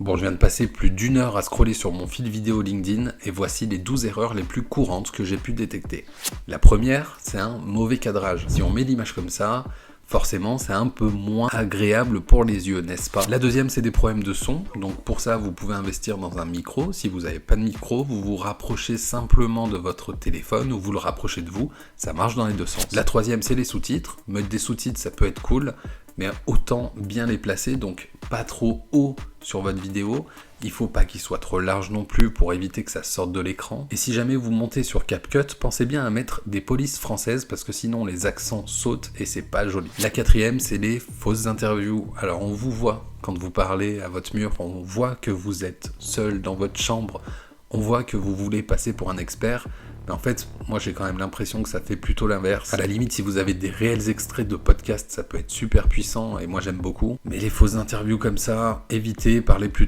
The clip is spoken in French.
Bon, je viens de passer plus d'1 heure à scroller sur mon fil vidéo LinkedIn et voici les 12 erreurs les plus courantes que j'ai pu détecter. La première, c'est un mauvais cadrage. Si on met l'image comme ça, forcément, c'est un peu moins agréable pour les yeux, n'est-ce pas? La deuxième, c'est des problèmes de son. Donc pour ça, vous pouvez investir dans un micro. Si vous n'avez pas de micro, vous vous rapprochez simplement de votre téléphone ou vous le rapprochez de vous. Ça marche dans les deux sens. La troisième, c'est les sous-titres. Mettre des sous-titres, ça peut être cool, mais autant bien les placer, donc pas trop haut sur votre vidéo. Il faut pas qu'il soit trop large non plus pour éviter que ça sorte de l'écran. Et si jamais vous montez sur CapCut, pensez bien à mettre des polices françaises parce que sinon les accents sautent et c'est pas joli. La quatrième, c'est les fausses interviews. Alors on vous voit quand vous parlez à votre mur, on voit que vous êtes seul dans votre chambre, on voit que vous voulez passer pour un expert. Mais en fait, moi j'ai quand même l'impression que ça fait plutôt l'inverse. À la limite, si vous avez des réels extraits de podcasts, ça peut être super puissant et moi j'aime beaucoup. Mais les fausses interviews comme ça, évitez, parlez plutôt